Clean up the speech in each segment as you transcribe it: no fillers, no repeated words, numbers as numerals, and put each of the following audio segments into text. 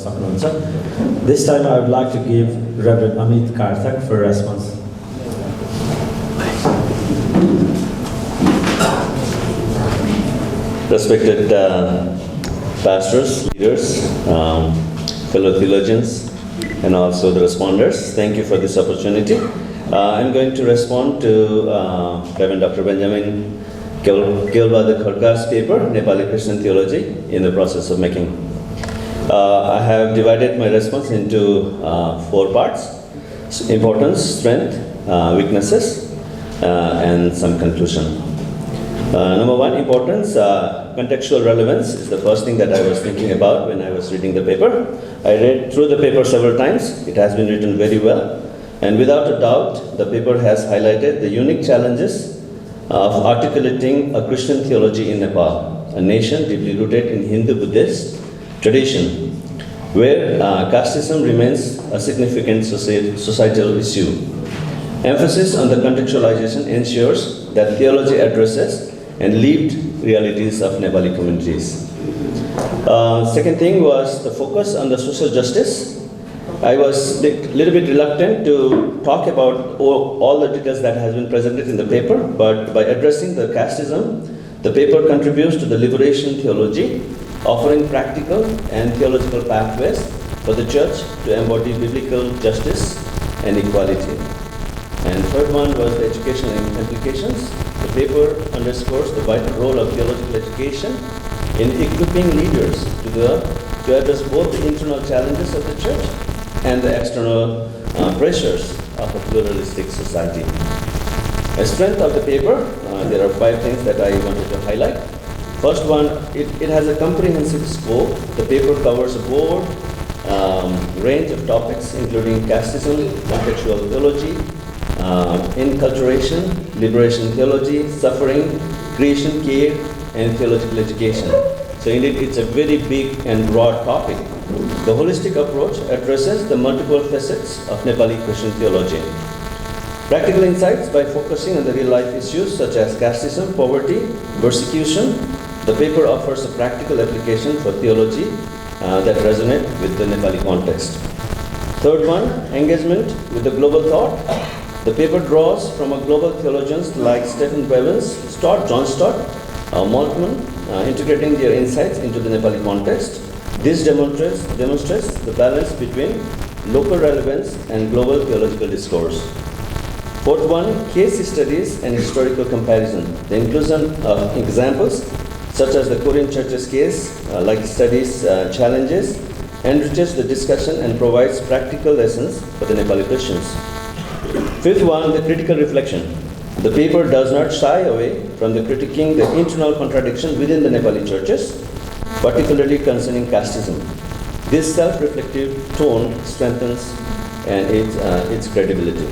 सक्नुहुन्छ. This time I would like to give Reverend Amit for a response. Respected pastors, leaders, fellow theologians, and also the responders, thank you for this opportunity. I'm going to respond to Reverend Dr. Benjamin Keolbhadur Kharka's paper, Nepali Christian Theology, in the process of making. I have divided my response into 4 parts: importance, strength, weaknesses, and some conclusion. Number 1, importance. Contextual relevance is the first thing that I was thinking about when I was reading the paper. I read through the paper several times. It has been written very well. And without a doubt, the paper has highlighted the unique challenges of articulating a Christian theology in Nepal, a nation deeply rooted in Hindu-Buddhist tradition, where casteism remains a significant societal issue. Emphasis on the contextualization ensures that theology addresses and lived realities of Nepali communities. Second thing was the focus on the social justice. I was a little bit reluctant to talk about all the details that has been presented in the paper, but by addressing the casteism, the paper contributes to the liberation theology, offering practical and theological pathways for the church to embody biblical justice and equality. And third one was the educational implications. The paper underscores the vital role of theological education in equipping leaders to address both the internal challenges of the church and the external pressures of a pluralistic society. The strength of the paper, there are 5 things that I wanted to highlight. First one, it has a comprehensive scope. The paper covers a broad range of topics, including casteism, contextual theology, inculturation, liberation theology, suffering, creation care, and theological education. So indeed, it's a very big and broad topic. The holistic approach addresses the multiple facets of Nepali Christian theology. Practical insights by focusing on the real-life issues such as casteism, poverty, persecution. The paper offers a practical application for theology that resonate with the Nepali context. Third one, engagement with the global thought. The paper draws from a global theologians like Stephen Bevins, John Stott, Maltman, integrating their insights into the Nepali context. This demonstrates the balance between local relevance and global theological discourse. Fourth one, case studies and historical comparison. The inclusion of examples such as the Korean Church's case, like studies, challenges, enriches the discussion and provides practical lessons for the Nepali Christians. Fifth one, the critical reflection. The paper does not shy away from critiquing the internal contradiction within the Nepali churches, particularly concerning casteism. This self-reflective tone strengthens and its credibility.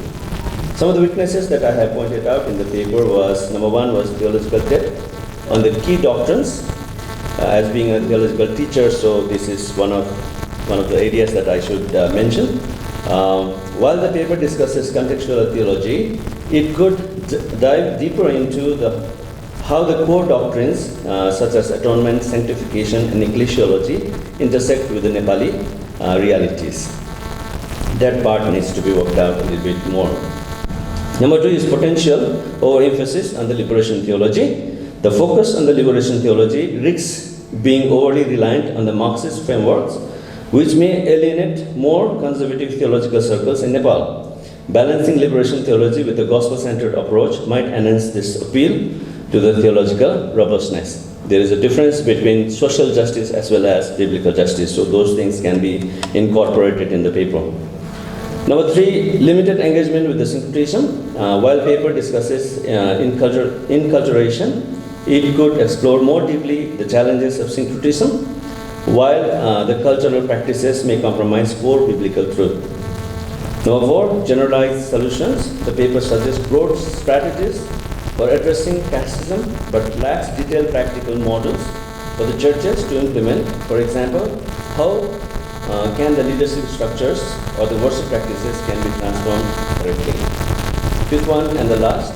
Some of the weaknesses that I have pointed out in the paper was, number 1 was theological depth on the key doctrines. As being a theological teacher, so this is one of the areas that I should mention. While the paper discusses contextual theology, it could dive deeper into how the core doctrines such as atonement, sanctification, and ecclesiology intersect with the Nepali realities. That part needs to be worked out a little bit more. Number 2 is potential overemphasis on the liberation theology. The focus on the liberation theology risks being overly reliant on the Marxist frameworks, which may alienate more conservative theological circles in Nepal. Balancing liberation theology with a gospel-centered approach might enhance this appeal to the theological robustness. There is a difference between social justice as well as biblical justice, so those things can be incorporated in the paper. Number 3, limited engagement with the syncretism. While paper discusses inculturation, it could explore more deeply the challenges of syncretism, while the cultural practices may compromise core biblical truth. Number 4, generalized solutions. The paper suggests broad strategies for addressing casteism, but lacks detailed practical models for the churches to implement. For example, how can the leadership structures or the worship practices can be transformed correctly. Fifth one and the last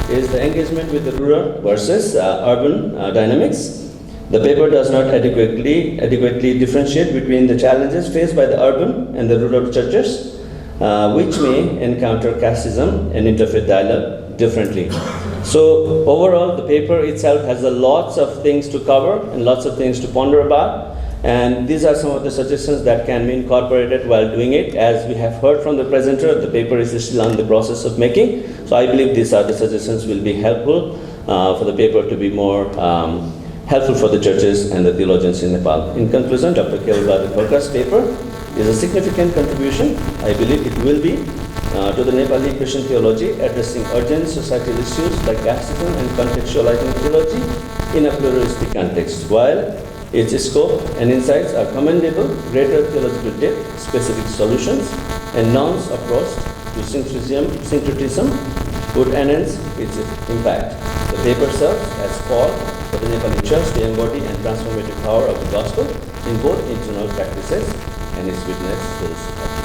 is the engagement with the rural versus urban dynamics. The paper does not adequately differentiate between the challenges faced by the urban and the rural churches, which may encounter casteism and interfaith dialogue differently. So overall, the paper itself has lots of things to cover and lots of things to ponder about. And these are some of the suggestions that can be incorporated while doing it. As we have heard from the presenter, the paper is still in the process of making. So I believe these are the suggestions will be helpful for the paper to be more helpful for the churches and the theologians in Nepal. In conclusion, Dr. Kelbadi Kholka's paper is a significant contribution, I believe it will be, to the Nepali Christian theology, addressing urgent societal issues like casteism and contextualizing theology in a pluralistic context. While its scope and insights are commendable, greater theological depth, specific solutions, and nuanced approach to syncretism would enhance its impact. The paper serves as call for the Nepali Church to embody and transformative power of the gospel in both internal practices and its witness to the society.